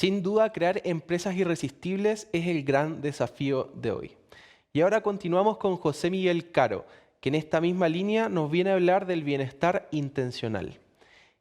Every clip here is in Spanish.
Sin duda, crear empresas irresistibles es el gran desafío de hoy. Y ahora continuamos con José Miguel Caro, que en esta misma línea nos viene a hablar del bienestar intencional.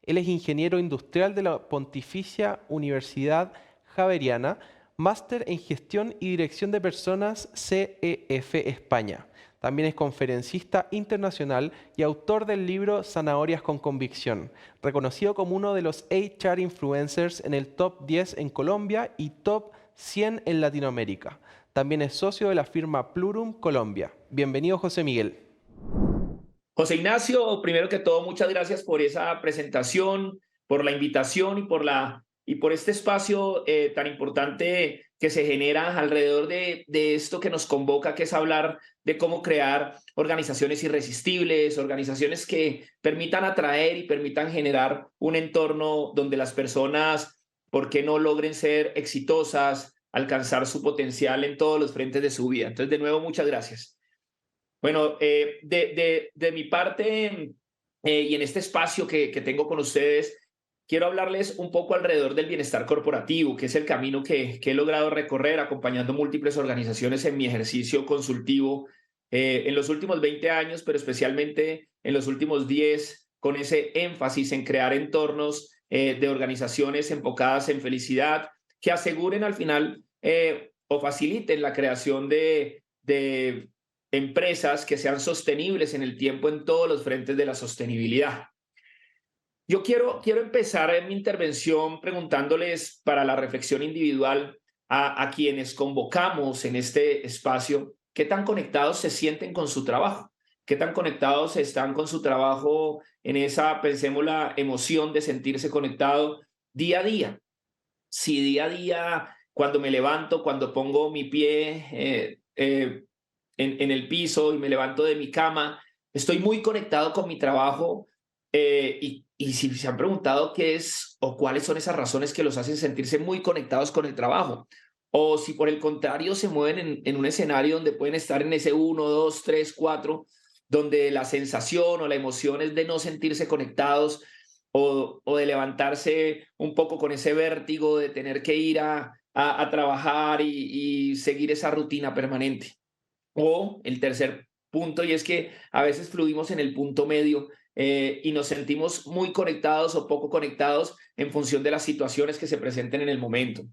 Él es ingeniero industrial de la Pontificia Universidad Javeriana, máster en gestión y dirección de personas CEF España. También es conferencista internacional y autor del libro Zanahorias con Convicción, reconocido como uno de los HR influencers en el top 10 en Colombia y top 100 en Latinoamérica. También es socio de la firma Plurum Colombia. Bienvenido, José Miguel. José Ignacio, primero que todo, muchas gracias por esa presentación, por la invitación y por este espacio tan importante que se genera alrededor de esto que nos convoca, que es hablar de cómo crear organizaciones irresistibles, organizaciones que permitan atraer y permitan generar un entorno donde las personas, ¿por qué no logren ser exitosas, alcanzar su potencial en todos los frentes de su vida? Entonces, de nuevo, muchas gracias. Bueno, de mi parte y en este espacio que tengo con ustedes, quiero hablarles un poco alrededor del bienestar corporativo, que es el camino que he logrado recorrer acompañando múltiples organizaciones en mi ejercicio consultivo en los últimos 20 años, pero especialmente en los últimos 10, con ese énfasis en crear entornos de organizaciones enfocadas en felicidad, que aseguren al final o faciliten la creación de empresas que sean sostenibles en el tiempo en todos los frentes de la sostenibilidad. Yo quiero empezar en mi intervención preguntándoles para la reflexión individual a quienes convocamos en este espacio, ¿qué tan conectados se sienten con su trabajo? ¿Qué tan conectados están con su trabajo en esa, pensemos, la emoción de sentirse conectado día a día? Si día a día, cuando me levanto, cuando pongo mi pie en el piso y me levanto de mi cama, estoy muy conectado con mi trabajo y si se han preguntado qué es o cuáles son esas razones que los hacen sentirse muy conectados con el trabajo, o si por el contrario se mueven en un escenario donde pueden estar en ese uno, 2, 3, 4, donde la sensación o la emoción es de no sentirse conectados o de levantarse un poco con ese vértigo de tener que ir a trabajar y seguir esa rutina permanente. O el tercer punto, y es que a veces fluimos en el punto medio y nos sentimos muy conectados o poco conectados en función de las situaciones que se presenten en el momento.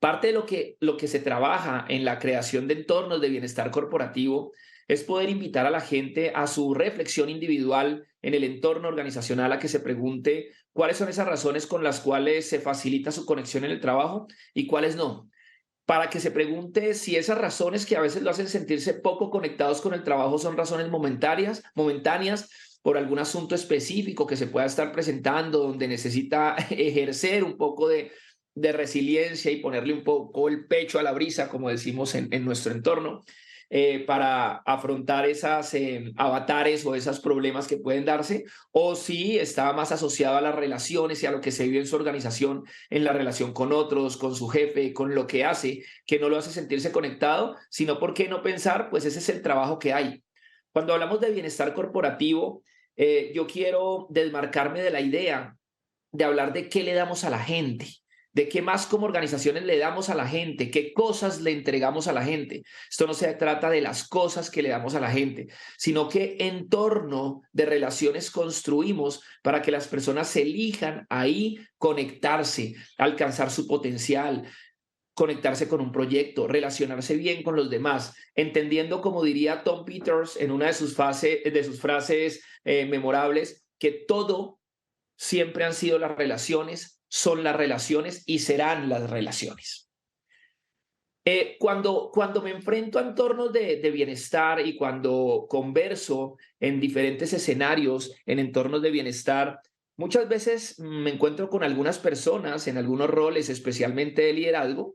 Parte de lo que se trabaja en la creación de entornos de bienestar corporativo es poder invitar a la gente a su reflexión individual en el entorno organizacional, a que se pregunte cuáles son esas razones con las cuales se facilita su conexión en el trabajo y cuáles no, para que se pregunte si esas razones que a veces lo hacen sentirse poco conectados con el trabajo son razones momentáneas por algún asunto específico que se pueda estar presentando, donde necesita ejercer un poco de resiliencia y ponerle un poco el pecho a la brisa, como decimos en nuestro entorno, para afrontar esas avatares o esos problemas que pueden darse, o si está más asociado a las relaciones y a lo que se vive en su organización, en la relación con otros, con su jefe, con lo que hace, que no lo hace sentirse conectado, sino por qué no pensar, pues ese es el trabajo que hay. Cuando hablamos de bienestar corporativo, yo quiero desmarcarme de la idea de hablar de qué le damos a la gente, de qué más como organizaciones le damos a la gente, qué cosas le entregamos a la gente. Esto no se trata de las cosas que le damos a la gente, sino qué entorno de relaciones construimos para que las personas se elijan ahí conectarse, alcanzar su potencial, conectarse con un proyecto, relacionarse bien con los demás, entendiendo, como diría Tom Peters en una de sus frases memorables, que todo siempre han sido las relaciones, son las relaciones y serán las relaciones. Cuando me enfrento a entornos de bienestar y cuando converso en diferentes escenarios, en entornos de bienestar, muchas veces me encuentro con algunas personas en algunos roles, especialmente de liderazgo,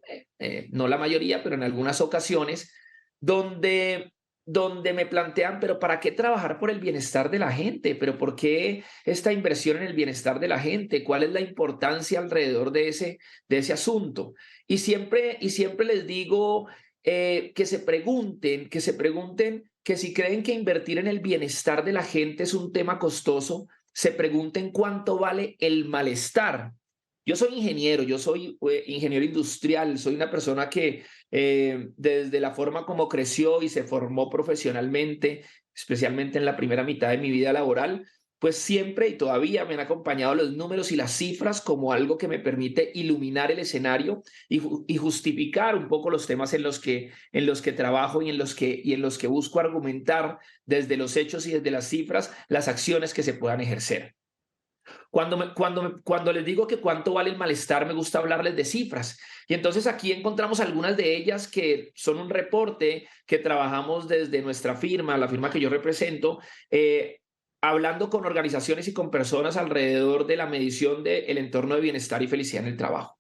no la mayoría, pero en algunas ocasiones, donde, donde me plantean, pero ¿para qué trabajar por el bienestar de la gente? ¿Pero por qué esta inversión en el bienestar de la gente? ¿Cuál es la importancia alrededor de ese asunto? Y siempre les digo que se pregunten que si creen que invertir en el bienestar de la gente es un tema costoso, se pregunten cuánto vale el malestar Yo soy ingeniero, yo soy ingeniero industrial, soy una persona que desde la forma como creció y se formó profesionalmente, especialmente en la primera mitad de mi vida laboral, pues siempre y todavía me han acompañado los números y las cifras como algo que me permite iluminar el escenario y justificar un poco los temas en los que trabajo y en los que busco argumentar desde los hechos y desde las cifras las acciones que se puedan ejercer. Cuando les digo que cuánto vale el malestar, me gusta hablarles de cifras. Y entonces aquí encontramos algunas de ellas que son un reporte que trabajamos desde nuestra firma, la firma que yo represento, hablando con organizaciones y con personas alrededor de la medición del entorno de bienestar y felicidad en el trabajo.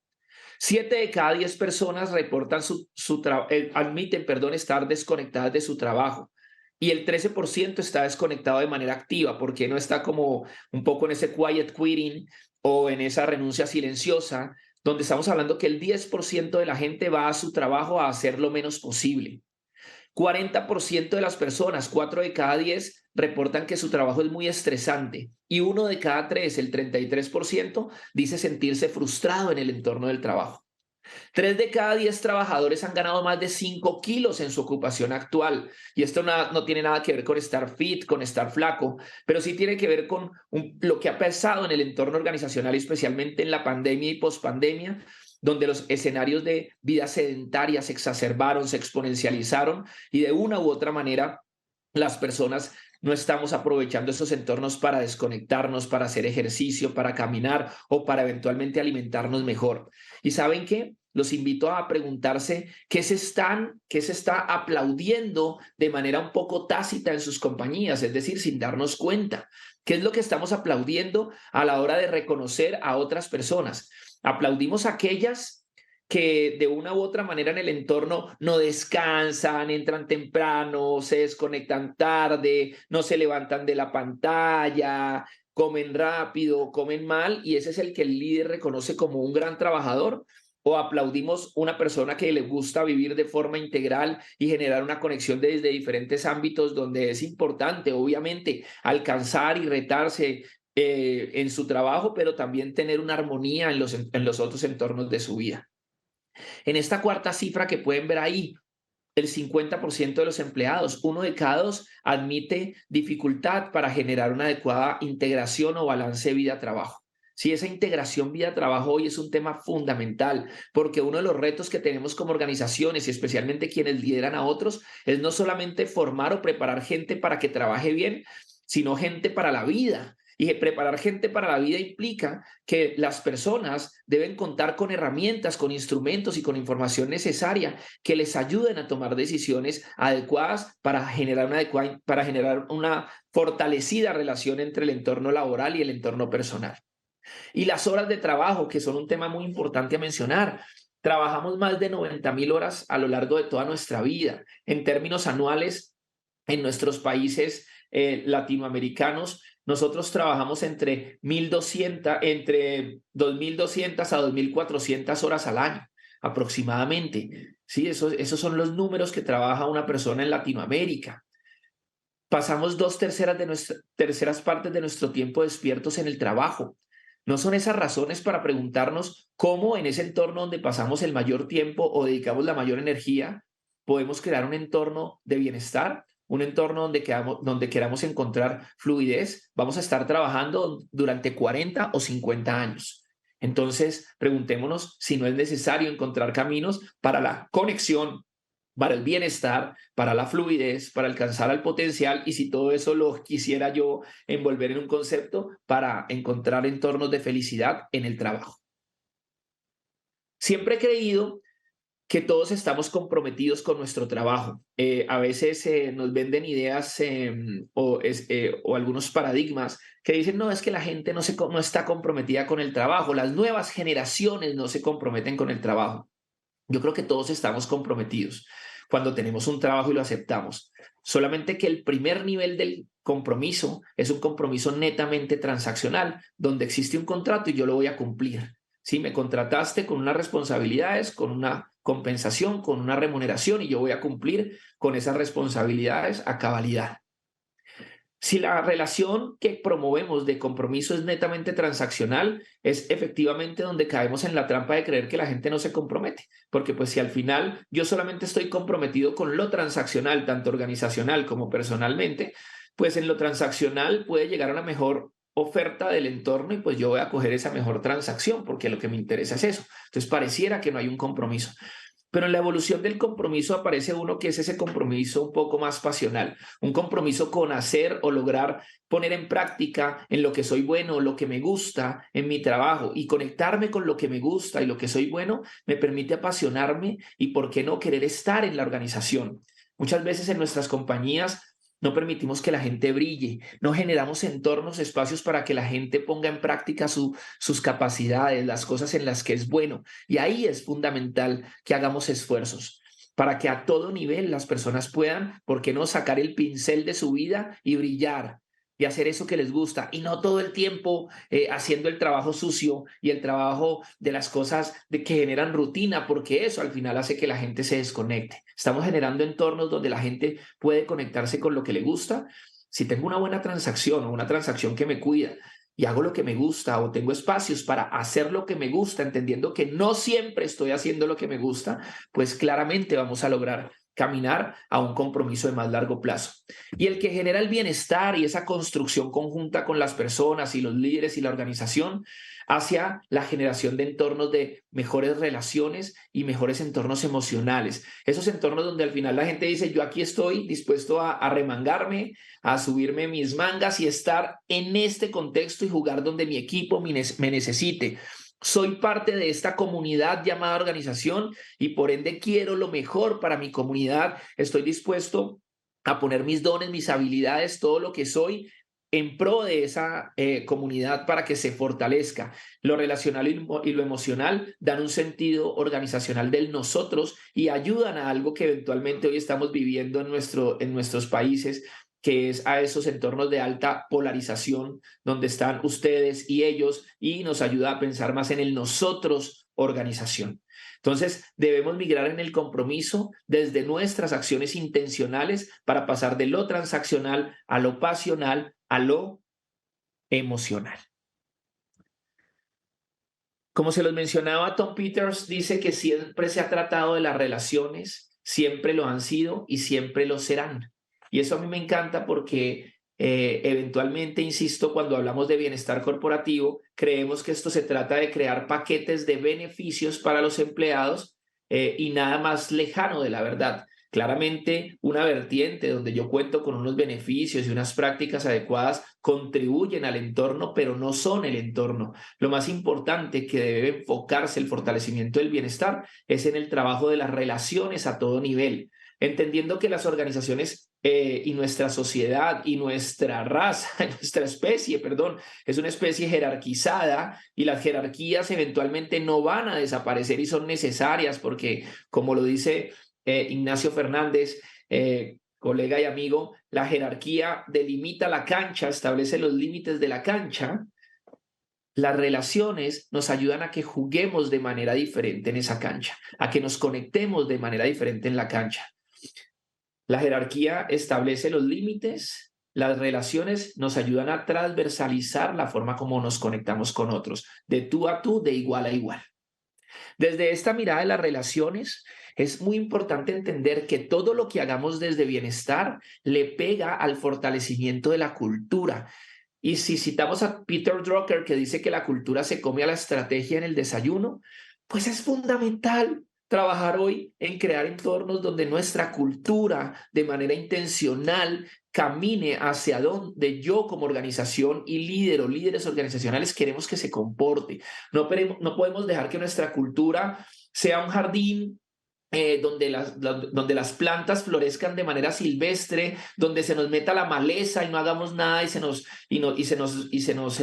7 de cada 10 personas reportan admiten, perdón, estar desconectadas de su trabajo. Y el 13% está desconectado de manera activa, porque no está como un poco en ese quiet quitting o en esa renuncia silenciosa, donde estamos hablando que el 10% de la gente va a su trabajo a hacer lo menos posible. 40% de las personas, 4 de cada 10, reportan que su trabajo es muy estresante y 1 de cada 3, el 33%, dice sentirse frustrado en el entorno del trabajo. 3 de cada 10 trabajadores han ganado más de 5 kilos en su ocupación actual. Y esto no tiene nada que ver con estar fit, con estar flaco, pero sí tiene que ver con lo que ha pasado en el entorno organizacional, especialmente en la pandemia y pospandemia, donde los escenarios de vida sedentaria se exacerbaron, se exponencializaron y de una u otra manera las personas no estamos aprovechando esos entornos para desconectarnos, para hacer ejercicio, para caminar o para eventualmente alimentarnos mejor. ¿Y saben qué? Los invito a preguntarse qué se está aplaudiendo de manera un poco tácita en sus compañías, es decir, sin darnos cuenta. ¿Qué es lo que estamos aplaudiendo a la hora de reconocer a otras personas? Aplaudimos a aquellas que de una u otra manera en el entorno no descansan, entran temprano, se desconectan tarde, no se levantan de la pantalla, comen rápido, comen mal, y ese es el que el líder reconoce como un gran trabajador. O aplaudimos una persona que le gusta vivir de forma integral y generar una conexión desde diferentes ámbitos donde es importante, obviamente, alcanzar y retarse en su trabajo, pero también tener una armonía en los otros entornos de su vida. En esta cuarta cifra que pueden ver ahí, el 50% de los empleados, 1 de cada 2, admite dificultad para generar una adecuada integración o balance vida-trabajo. Sí, esa integración vida-trabajo hoy es un tema fundamental, porque uno de los retos que tenemos como organizaciones y especialmente quienes lideran a otros es no solamente formar o preparar gente para que trabaje bien, sino gente para la vida. Y preparar gente para la vida implica que las personas deben contar con herramientas, con instrumentos y con información necesaria que les ayuden a tomar decisiones adecuadas para generar una fortalecida relación entre el entorno laboral y el entorno personal. Y las horas de trabajo, que son un tema muy importante a mencionar. Trabajamos más de 90.000 horas a lo largo de toda nuestra vida. En términos anuales, en nuestros países latinoamericanos, nosotros trabajamos entre 2.200 a 2.400 horas al año, aproximadamente. Sí, esos son los números que trabaja una persona en Latinoamérica. Pasamos terceras partes de nuestro tiempo despiertos en el trabajo. ¿No son esas razones para preguntarnos cómo en ese entorno donde pasamos el mayor tiempo o dedicamos la mayor energía, podemos crear un entorno de bienestar, un entorno donde queramos encontrar fluidez? Vamos a estar trabajando durante 40 o 50 años. Entonces, preguntémonos si no es necesario encontrar caminos para la conexión, para el bienestar, para la fluidez, para alcanzar al potencial, y si todo eso lo quisiera yo envolver en un concepto, para encontrar entornos de felicidad en el trabajo. Siempre he creído que todos estamos comprometidos con nuestro trabajo. A veces nos venden ideas o algunos paradigmas que dicen, no, es que la gente no está comprometida con el trabajo, las nuevas generaciones no se comprometen con el trabajo. Yo creo que todos estamos comprometidos cuando tenemos un trabajo y lo aceptamos. Solamente que el primer nivel del compromiso es un compromiso netamente transaccional, donde existe un contrato y yo lo voy a cumplir. Si me contrataste con unas responsabilidades, con una compensación, con una remuneración, y yo voy a cumplir con esas responsabilidades a cabalidad. Si la relación que promovemos de compromiso es netamente transaccional, es efectivamente donde caemos en la trampa de creer que la gente no se compromete. Porque pues si al final yo solamente estoy comprometido con lo transaccional, tanto organizacional como personalmente, pues en lo transaccional puede llegar a una mejor oferta del entorno y pues yo voy a coger esa mejor transacción porque lo que me interesa es eso. Entonces pareciera que no hay un compromiso. Pero en la evolución del compromiso aparece uno que es ese compromiso un poco más pasional, un compromiso con hacer o lograr poner en práctica en lo que soy bueno, lo que me gusta en mi trabajo y conectarme con lo que me gusta y lo que soy bueno me permite apasionarme y, por qué no, querer estar en la organización. Muchas veces en nuestras compañías no permitimos que la gente brille, no generamos entornos, espacios para que la gente ponga en práctica sus capacidades, las cosas en las que es bueno. Y ahí es fundamental que hagamos esfuerzos para que a todo nivel las personas puedan, ¿por qué no?, sacar el pincel de su vida y brillar y hacer eso que les gusta y no todo el tiempo haciendo el trabajo sucio y el trabajo de las cosas que generan rutina, porque eso al final hace que la gente se desconecte. Estamos generando entornos donde la gente puede conectarse con lo que le gusta. Si tengo una buena transacción o una transacción que me cuida y hago lo que me gusta o tengo espacios para hacer lo que me gusta, entendiendo que no siempre estoy haciendo lo que me gusta, pues claramente vamos a lograr caminar a un compromiso de más largo plazo. Y el que genera el bienestar y esa construcción conjunta con las personas y los líderes y la organización hacia la generación de entornos de mejores relaciones y mejores entornos emocionales. Esos entornos donde al final la gente dice, yo aquí estoy dispuesto a remangarme, a subirme mis mangas y estar en este contexto y jugar donde mi equipo me necesite. Soy parte de esta comunidad llamada organización y por ende quiero lo mejor para mi comunidad. Estoy dispuesto a poner mis dones, mis habilidades, todo lo que soy en pro de esa comunidad para que se fortalezca. Lo relacional y lo emocional dan un sentido organizacional del nosotros y ayudan a algo que eventualmente hoy estamos viviendo en nuestros países, que es a esos entornos de alta polarización donde están ustedes y ellos, y nos ayuda a pensar más en el nosotros organización. Entonces, debemos migrar en el compromiso desde nuestras acciones intencionales para pasar de lo transaccional a lo pasional, a lo emocional. Como se los mencionaba, Tom Peters dice que siempre se ha tratado de las relaciones, siempre lo han sido y siempre lo serán. Y eso a mí me encanta porque eventualmente, insisto, cuando hablamos de bienestar corporativo, creemos que esto se trata de crear paquetes de beneficios para los empleados y nada más lejano de la verdad. Claramente, una vertiente donde yo cuento con unos beneficios y unas prácticas adecuadas contribuyen al entorno, pero no son el entorno. Lo más importante que debe enfocarse el fortalecimiento del bienestar es en el trabajo de las relaciones a todo nivel, entendiendo que las organizaciones y nuestra sociedad y nuestra raza, nuestra especie, perdón, es una especie jerarquizada y las jerarquías eventualmente no van a desaparecer y son necesarias porque, como lo dice Ignacio Fernández, colega y amigo, la jerarquía delimita la cancha, establece los límites de la cancha. Las relaciones nos ayudan a que juguemos de manera diferente en esa cancha, a que nos conectemos de manera diferente en la cancha. La jerarquía establece los límites, las relaciones nos ayudan a transversalizar la forma como nos conectamos con otros, de tú a tú, de igual a igual. Desde esta mirada de las relaciones, es muy importante entender que todo lo que hagamos desde bienestar le pega al fortalecimiento de la cultura. Y si citamos a Peter Drucker, que dice que la cultura se come a la estrategia en el desayuno, pues es fundamental trabajar hoy en crear entornos donde nuestra cultura de manera intencional camine hacia donde yo como organización y líder o líderes organizacionales queremos que se comporte. No podemos dejar que nuestra cultura sea un jardín donde las plantas florezcan de manera silvestre, donde se nos meta la maleza y no hagamos nada y se nos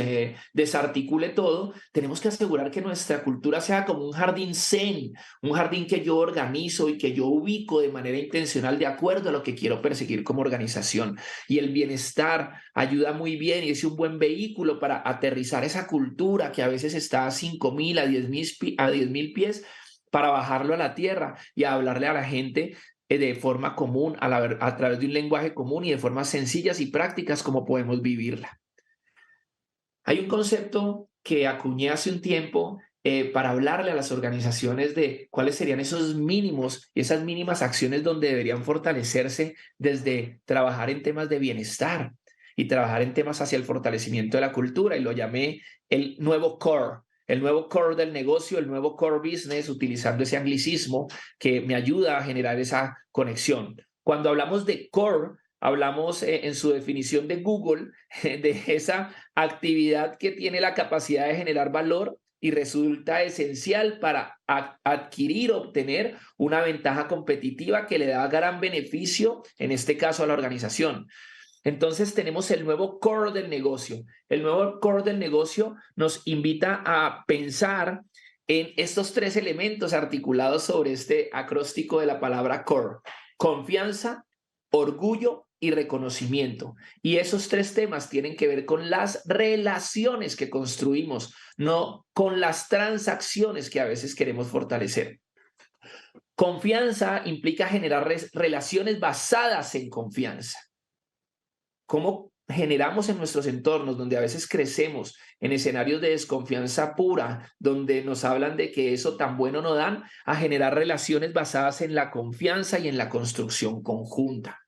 desarticule todo. Tenemos que asegurar que nuestra cultura sea como un jardín zen, un jardín que yo organizo y que yo ubico de manera intencional de acuerdo a lo que quiero perseguir como organización. Y el bienestar ayuda muy bien y es un buen vehículo para aterrizar esa cultura que a veces está a 5,000, a 10,000 pies, para bajarlo a la tierra y a hablarle a la gente de forma común, a través de un lenguaje común y de formas sencillas y prácticas como podemos vivirla. Hay un concepto que acuñé hace un tiempo para hablarle a las organizaciones de cuáles serían esos mínimos y esas mínimas acciones donde deberían fortalecerse desde trabajar en temas de bienestar y trabajar en temas hacia el fortalecimiento de la cultura, y lo llamé el nuevo core del negocio, el nuevo core business, utilizando ese anglicismo que me ayuda a generar esa conexión. Cuando hablamos de core, hablamos en su definición de Google de esa actividad que tiene la capacidad de generar valor y resulta esencial para adquirir, obtener una ventaja competitiva que le da gran beneficio, en este caso a la organización. Entonces tenemos el nuevo core del negocio. El nuevo core del negocio nos invita a pensar en estos tres elementos articulados sobre este acróstico de la palabra core: confianza, orgullo y reconocimiento. Y esos tres temas tienen que ver con las relaciones que construimos, no con las transacciones que a veces queremos fortalecer. Confianza implica generar relaciones basadas en confianza. ¿Cómo generamos en nuestros entornos, donde a veces crecemos en escenarios de desconfianza pura, donde nos hablan de que eso tan bueno no dan, a generar relaciones basadas en la confianza y en la construcción conjunta?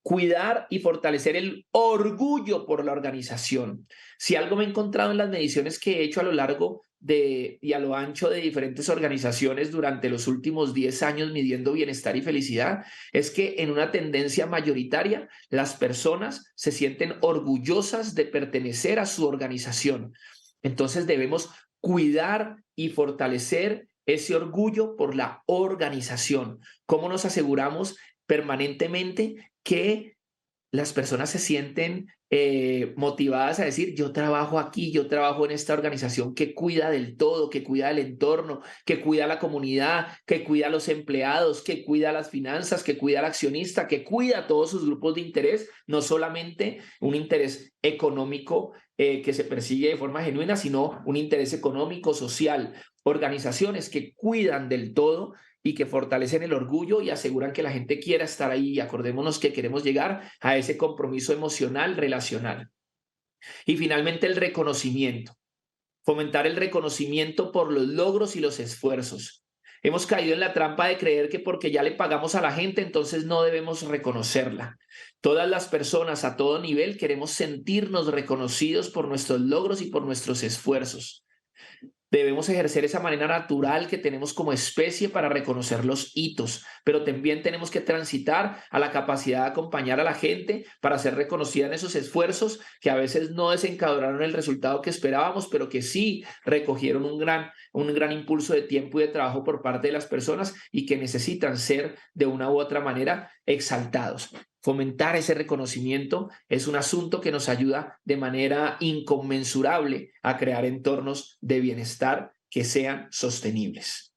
Cuidar y fortalecer el orgullo por la organización. Si algo me he encontrado en las mediciones que he hecho a lo largo y a lo ancho de diferentes organizaciones durante los últimos 10 años midiendo bienestar y felicidad, es que en una tendencia mayoritaria las personas se sienten orgullosas de pertenecer a su organización. Entonces debemos cuidar y fortalecer ese orgullo por la organización. ¿Cómo nos aseguramos permanentemente que las personas se sienten motivadas a decir: yo trabajo aquí, yo trabajo en esta organización que cuida del todo, que cuida del entorno, que cuida a la comunidad, que cuida a los empleados, que cuida las finanzas, que cuida al accionista, que cuida a todos sus grupos de interés, no solamente un interés económico que se persigue de forma genuina, sino un interés económico, social? Organizaciones que cuidan del todo y que fortalecen el orgullo y aseguran que la gente quiera estar ahí. Y acordémonos que queremos llegar a ese compromiso emocional, relacional. Y finalmente, el reconocimiento. Fomentar el reconocimiento por los logros y los esfuerzos. Hemos caído en la trampa de creer que porque ya le pagamos a la gente, entonces no debemos reconocerla. Todas las personas a todo nivel queremos sentirnos reconocidos por nuestros logros y por nuestros esfuerzos. Debemos ejercer esa manera natural que tenemos como especie para reconocer los hitos, pero también tenemos que transitar a la capacidad de acompañar a la gente para ser reconocida en esos esfuerzos que a veces no desencadenaron el resultado que esperábamos, pero que sí recogieron un gran impulso de tiempo y de trabajo por parte de las personas y que necesitan ser de una u otra manera exaltados. Fomentar ese reconocimiento es un asunto que nos ayuda de manera inconmensurable a crear entornos de bienestar que sean sostenibles.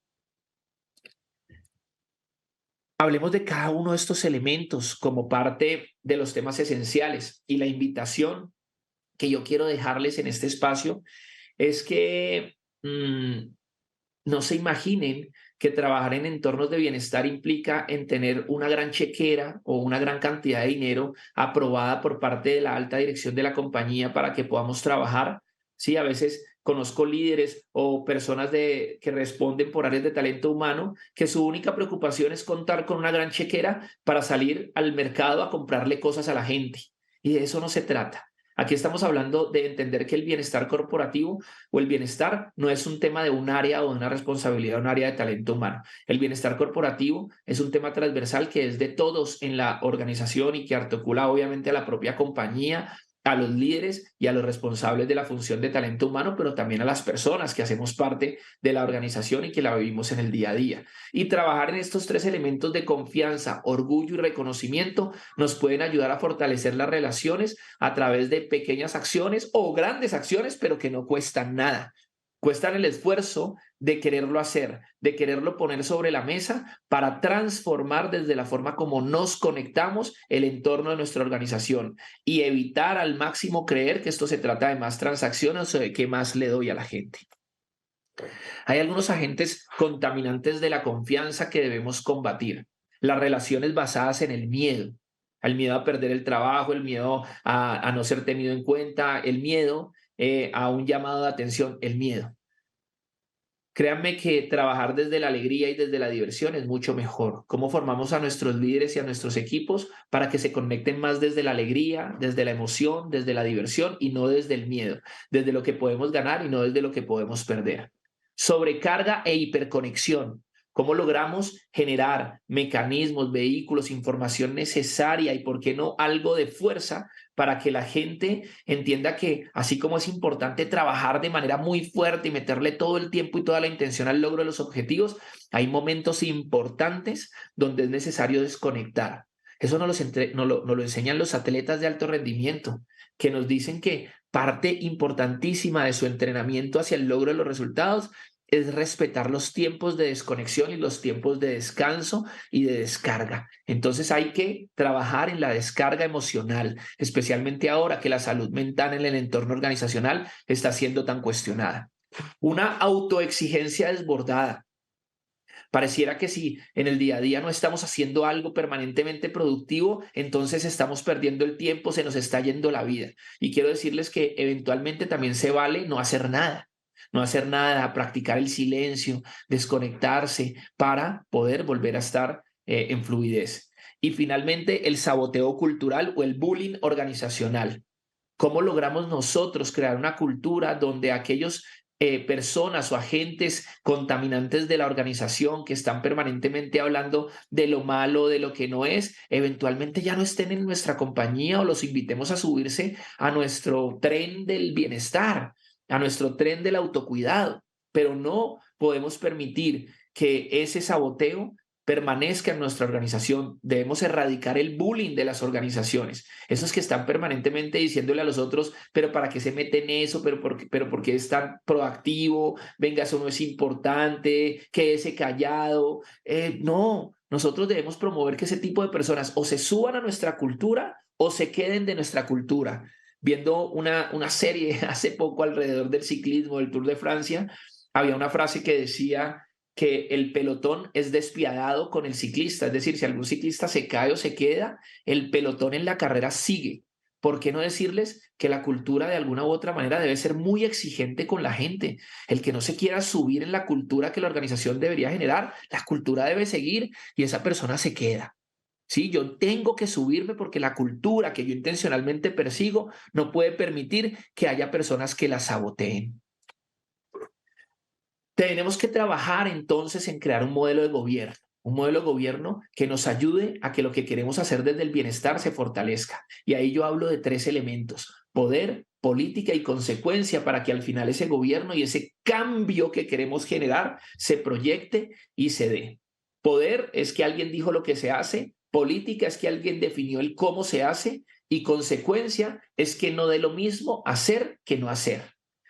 Hablemos de cada uno de estos elementos como parte de los temas esenciales, y la invitación que yo quiero dejarles en este espacio es que no se imaginen que trabajar en entornos de bienestar implica en tener una gran chequera o una gran cantidad de dinero aprobada por parte de la alta dirección de la compañía para que podamos trabajar. Sí, a veces conozco líderes o personas que responden por áreas de talento humano que su única preocupación es contar con una gran chequera para salir al mercado a comprarle cosas a la gente. Y de eso no se trata. Aquí estamos hablando de entender que el bienestar corporativo o el bienestar no es un tema de un área o de una responsabilidad de un área de talento humano. El bienestar corporativo es un tema transversal que es de todos en la organización y que articula obviamente a la propia compañía, a los líderes y a los responsables de la función de talento humano, pero también a las personas que hacemos parte de la organización y que la vivimos en el día a día. Y trabajar en estos tres elementos de confianza, orgullo y reconocimiento nos pueden ayudar a fortalecer las relaciones a través de pequeñas acciones o grandes acciones, pero que no cuestan nada. Cuestan el esfuerzo de quererlo hacer, de quererlo poner sobre la mesa para transformar desde la forma como nos conectamos el entorno de nuestra organización y evitar al máximo creer que esto se trata de más transacciones o de qué más le doy a la gente. Hay algunos agentes contaminantes de la confianza que debemos combatir. las relaciones basadas en el miedo a perder el trabajo, el miedo a no ser tenido en cuenta, el miedo a un llamado de atención, el miedo. Créanme que trabajar desde la alegría y desde la diversión es mucho mejor. ¿Cómo formamos a nuestros líderes y a nuestros equipos para que se conecten más desde la alegría, desde la emoción, desde la diversión y no desde el miedo, desde lo que podemos ganar y no desde lo que podemos perder? Sobrecarga e hiperconexión. ¿Cómo logramos generar mecanismos, vehículos, información necesaria y, por qué no, algo de fuerza para que la gente entienda que así como es importante trabajar de manera muy fuerte y meterle todo el tiempo y toda la intención al logro de los objetivos, hay momentos importantes donde es necesario desconectar? Eso nos lo enseñan los atletas de alto rendimiento, que nos dicen que parte importantísima de su entrenamiento hacia el logro de los resultados es respetar los tiempos de desconexión y los tiempos de descanso y de descarga. Entonces hay que trabajar en la descarga emocional, especialmente ahora que la salud mental en el entorno organizacional está siendo tan cuestionada. Una autoexigencia desbordada. Pareciera que si en el día a día no estamos haciendo algo permanentemente productivo, entonces estamos perdiendo el tiempo, se nos está yendo la vida. Y quiero decirles que eventualmente también se vale no hacer nada. No hacer nada, practicar el silencio, desconectarse para poder volver a estar en fluidez. Y finalmente, el saboteo cultural o el bullying organizacional. ¿Cómo logramos nosotros crear una cultura donde aquellos personas o agentes contaminantes de la organización que están permanentemente hablando de lo malo, de lo que no es, eventualmente ya no estén en nuestra compañía o los invitemos a subirse a nuestro tren del bienestar, a nuestro tren del autocuidado? Pero no podemos permitir que ese saboteo permanezca en nuestra organización. Debemos erradicar el bullying de las organizaciones. Esos que están permanentemente diciéndole a los otros, pero ¿para qué se mete en eso? ¿Por qué es tan proactivo? Venga, eso no es importante, quédese callado. No, nosotros debemos promover que ese tipo de personas o se suban a nuestra cultura o se queden de nuestra cultura. Viendo una serie hace poco alrededor del ciclismo, del Tour de Francia, había una frase que decía que el pelotón es despiadado con el ciclista, es decir, si algún ciclista se cae o se queda, el pelotón en la carrera sigue. ¿Por qué no decirles que la cultura de alguna u otra manera debe ser muy exigente con la gente? El que no se quiera subir en la cultura que la organización debería generar, la cultura debe seguir y esa persona se queda. Sí, yo tengo que subirme porque la cultura que yo intencionalmente persigo no puede permitir que haya personas que la saboteen. Tenemos que trabajar entonces en crear un modelo de gobierno que nos ayude a que lo que queremos hacer desde el bienestar se fortalezca. Y ahí yo hablo de 3 elementos: poder, política y consecuencia, para que al final ese gobierno y ese cambio que queremos generar se proyecte y se dé. Poder es que alguien dijo lo que se hace, política es que alguien definió el cómo se hace y consecuencia es que no dé lo mismo hacer que no hacer.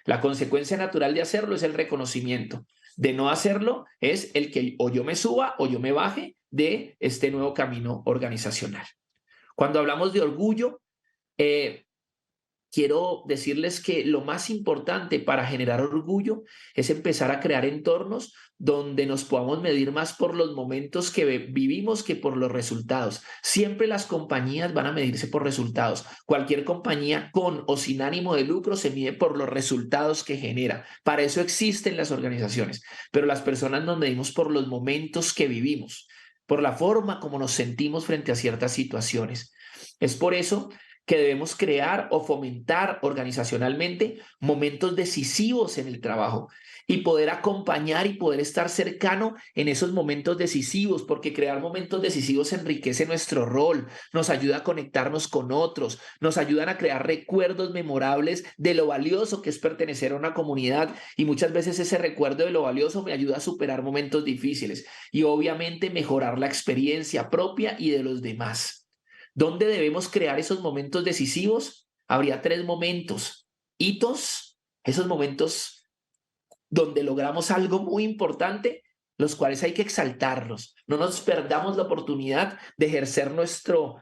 La consecuencia natural de hacerlo es el reconocimiento. De no hacerlo es el que o yo me suba o yo me baje de este nuevo camino organizacional. Cuando hablamos de orgullo, eh, quiero decirles que lo más importante para generar orgullo es empezar a crear entornos donde nos podamos medir más por los momentos que vivimos que por los resultados. Siempre las compañías van a medirse por resultados. Cualquier compañía con o sin ánimo de lucro se mide por los resultados que genera. Para eso existen las organizaciones, pero las personas nos medimos por los momentos que vivimos, por la forma como nos sentimos frente a ciertas situaciones. Es por eso que debemos crear o fomentar organizacionalmente momentos decisivos en el trabajo y poder acompañar y poder estar cercano en esos momentos decisivos, porque crear momentos decisivos enriquece nuestro rol, nos ayuda a conectarnos con otros, nos ayudan a crear recuerdos memorables de lo valioso que es pertenecer a una comunidad, y muchas veces ese recuerdo de lo valioso me ayuda a superar momentos difíciles y obviamente mejorar la experiencia propia y de los demás. ¿Dónde debemos crear esos momentos decisivos? Habría 3 momentos: hitos, esos momentos donde logramos algo muy importante, los cuales hay que exaltarlos. No nos perdamos la oportunidad de ejercer nuestro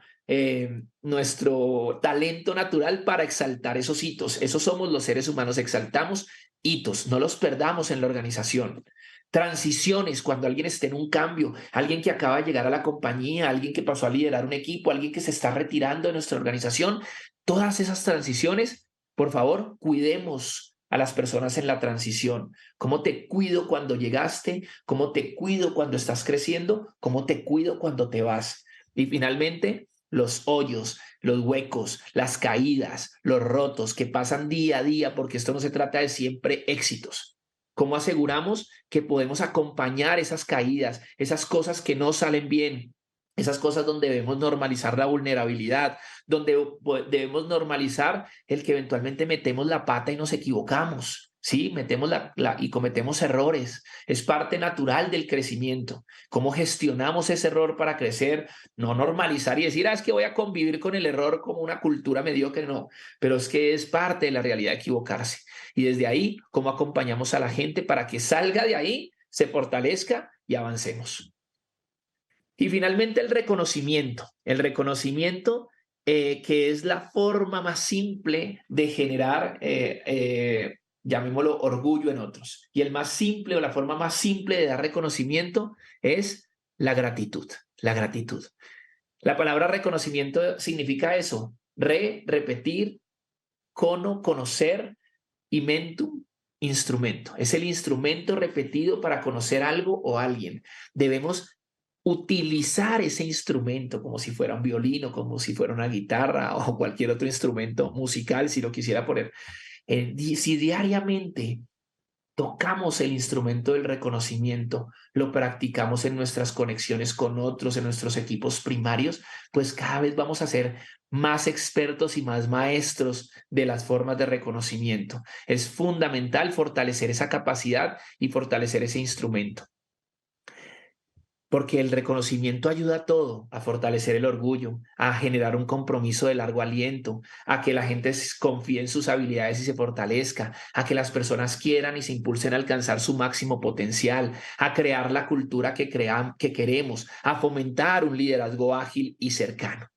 talento natural para exaltar esos hitos. Esos somos los seres humanos, exaltamos hitos, no los perdamos en la organización. Transiciones, cuando alguien esté en un cambio, alguien que acaba de llegar a la compañía, alguien que pasó a liderar un equipo, alguien que se está retirando de nuestra organización, todas esas transiciones, por favor, cuidemos a las personas en la transición. ¿Cómo te cuido cuando llegaste? ¿Cómo te cuido cuando estás creciendo? ¿Cómo te cuido cuando te vas? Y finalmente, los hoyos, los huecos, las caídas, los rotos que pasan día a día, porque esto no se trata de siempre éxitos. ¿Cómo aseguramos que podemos acompañar esas caídas, esas cosas que no salen bien, esas cosas donde debemos normalizar la vulnerabilidad, donde debemos normalizar el que eventualmente metemos la pata y nos equivocamos? Sí, metemos y cometemos errores. Es parte natural del crecimiento. ¿Cómo gestionamos ese error para crecer? No normalizar y decir, es que voy a convivir con el error como una cultura mediocre, no, pero es que es parte de la realidad equivocarse. Y desde ahí, ¿cómo acompañamos a la gente para que salga de ahí, se fortalezca y avancemos? Y finalmente el reconocimiento que es la forma más simple de generar, llamémoslo, orgullo en otros. Y el más simple o la forma más simple de dar reconocimiento es la gratitud, la gratitud. La palabra reconocimiento significa eso, repetir, conocer y mentum, instrumento. Es el instrumento repetido para conocer algo o alguien. Debemos utilizar ese instrumento como si fuera un violín o como si fuera una guitarra o cualquier otro instrumento musical, si lo quisiera poner. Si diariamente tocamos el instrumento del reconocimiento, lo practicamos en nuestras conexiones con otros, en nuestros equipos primarios, pues cada vez vamos a ser más expertos y más maestros de las formas de reconocimiento. Es fundamental fortalecer esa capacidad y fortalecer ese instrumento. Porque el reconocimiento ayuda a todo, a fortalecer el orgullo, a generar un compromiso de largo aliento, a que la gente confíe en sus habilidades y se fortalezca, a que las personas quieran y se impulsen a alcanzar su máximo potencial, a crear la cultura que queremos, a fomentar un liderazgo ágil y cercano.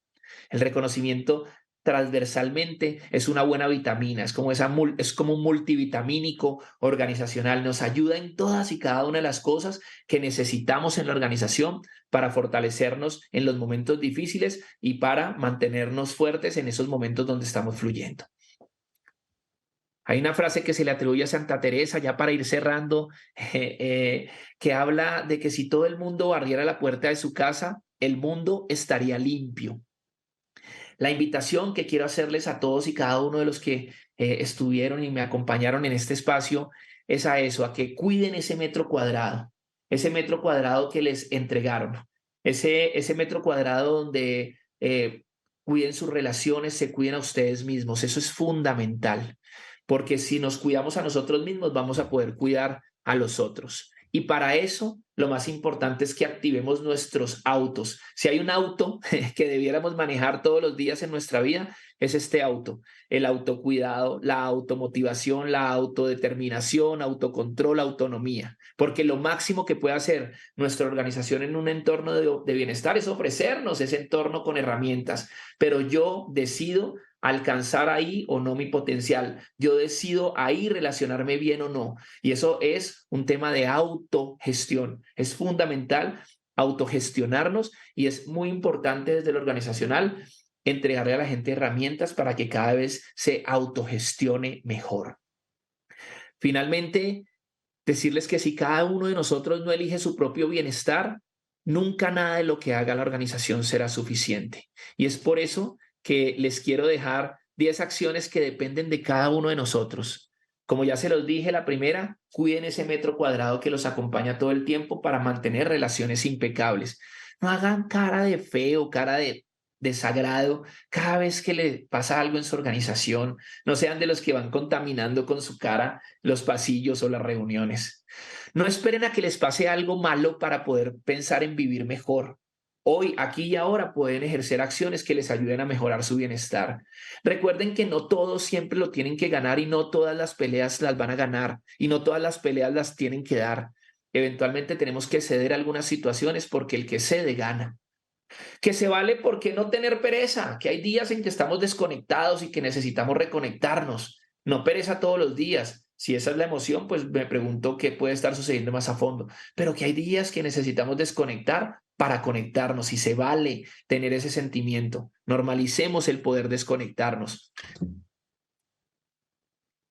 El reconocimiento transversalmente es una buena vitamina, es como un multivitamínico organizacional, nos ayuda en todas y cada una de las cosas que necesitamos en la organización para fortalecernos en los momentos difíciles y para mantenernos fuertes en esos momentos donde estamos fluyendo. Hay una frase que se le atribuye a Santa Teresa, ya para ir cerrando, que habla de que si todo el mundo barriera la puerta de su casa, el mundo estaría limpio. La invitación que quiero hacerles a todos y cada uno de los que estuvieron y me acompañaron en este espacio es a eso, a que cuiden ese metro cuadrado que les entregaron, ese metro cuadrado donde cuiden sus relaciones, se cuiden a ustedes mismos. Eso es fundamental, porque si nos cuidamos a nosotros mismos, vamos a poder cuidar a los otros. Y para eso, lo más importante es que activemos nuestros autos. Si hay un auto que debiéramos manejar todos los días en nuestra vida, es este auto. El autocuidado, la automotivación, la autodeterminación, autocontrol, autonomía. Porque lo máximo que puede hacer nuestra organización en un entorno de bienestar es ofrecernos ese entorno con herramientas. Pero yo decido alcanzar ahí o no mi potencial. Yo decido ahí relacionarme bien o no. Y eso es un tema de autogestión. Es fundamental autogestionarnos y es muy importante desde lo organizacional entregarle a la gente herramientas para que cada vez se autogestione mejor. Finalmente, decirles que si cada uno de nosotros no elige su propio bienestar, nunca nada de lo que haga la organización será suficiente. Y es por eso que les quiero dejar 10 acciones que dependen de cada uno de nosotros. Como ya se los dije, la primera, cuiden ese metro cuadrado que los acompaña todo el tiempo para mantener relaciones impecables. No hagan cara de feo, cara de desagrado cada vez que le pasa algo en su organización. No sean de los que van contaminando con su cara los pasillos o las reuniones. No esperen a que les pase algo malo para poder pensar en vivir mejor. Hoy, aquí y ahora pueden ejercer acciones que les ayuden a mejorar su bienestar. Recuerden que no todos siempre lo tienen que ganar y no todas las peleas las van a ganar y no todas las peleas las tienen que dar. Eventualmente tenemos que ceder algunas situaciones porque el que cede gana. Que se vale por qué no tener pereza, que hay días en que estamos desconectados y que necesitamos reconectarnos. No pereza todos los días, Si esa es la emoción, pues me pregunto qué puede estar sucediendo más a fondo. Pero que hay días que necesitamos desconectar para conectarnos y se vale tener ese sentimiento. Normalicemos el poder desconectarnos.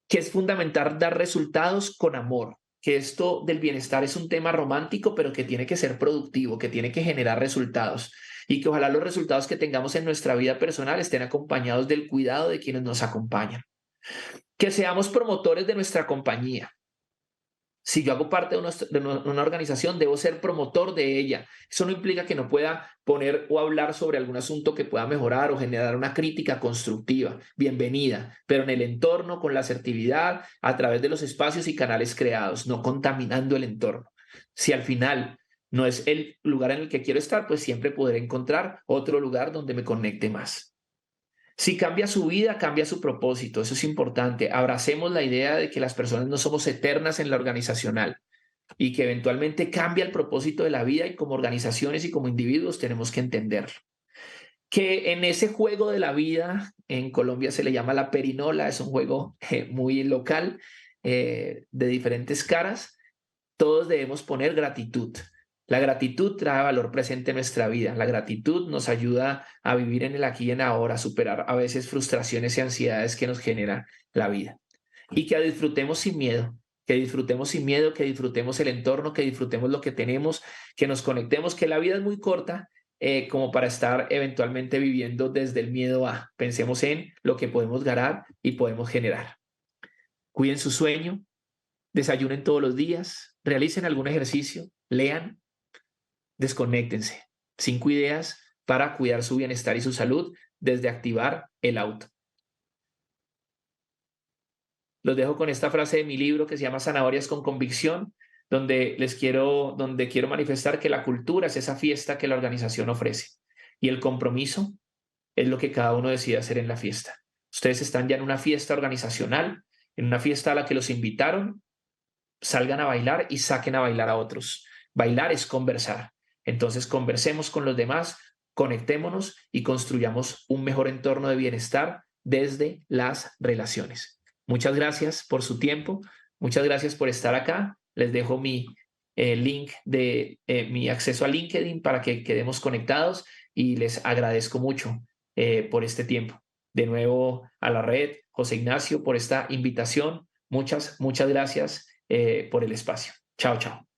Que es fundamental dar resultados con amor, que esto del bienestar es un tema romántico, pero que tiene que ser productivo, que tiene que generar resultados y que ojalá los resultados que tengamos en nuestra vida personal estén acompañados del cuidado de quienes nos acompañan. Que seamos promotores de nuestra compañía. Si yo hago parte de una organización, debo ser promotor de ella. Eso no implica que no pueda poner o hablar sobre algún asunto que pueda mejorar o generar una crítica constructiva. Bienvenida, pero en el entorno, con la asertividad, a través de los espacios y canales creados, no contaminando el entorno. Si al final no es el lugar en el que quiero estar, pues siempre podré encontrar otro lugar donde me conecte más. Si cambia su vida, cambia su propósito. Eso es importante. Abracemos la idea de que las personas no somos eternas en la organizacional y que eventualmente cambia el propósito de la vida y como organizaciones y como individuos tenemos que entenderlo. Que en ese juego de la vida, en Colombia se le llama la perinola, es un juego muy local, de diferentes caras, todos debemos poner gratitud. La gratitud trae valor presente en nuestra vida. La gratitud nos ayuda a vivir en el aquí y en ahora, a superar a veces frustraciones y ansiedades que nos genera la vida. Y que disfrutemos sin miedo, que disfrutemos sin miedo, que disfrutemos el entorno, que disfrutemos lo que tenemos, que nos conectemos, que la vida es muy corta como para estar eventualmente viviendo desde el miedo a. Pensemos en lo que podemos ganar y podemos generar. Cuiden su sueño, desayunen todos los días, realicen algún ejercicio, lean, desconéctense. 5 ideas para cuidar su bienestar y su salud desde activar el auto. Los dejo con esta frase de mi libro que se llama Zanahorias con Convicción, donde quiero manifestar que la cultura es esa fiesta que la organización ofrece y el compromiso es lo que cada uno decide hacer en la fiesta. Ustedes están ya en una fiesta organizacional, en una fiesta a la que los invitaron, salgan a bailar y saquen a bailar a otros. Bailar es conversar. Entonces conversemos con los demás, conectémonos y construyamos un mejor entorno de bienestar desde las relaciones. Muchas gracias por su tiempo, muchas gracias por estar acá. Les dejo mi link de mi acceso a LinkedIn para que quedemos conectados y les agradezco mucho por este tiempo. De nuevo a la red, José Ignacio, por esta invitación. Muchas gracias por el espacio. Chao, chao.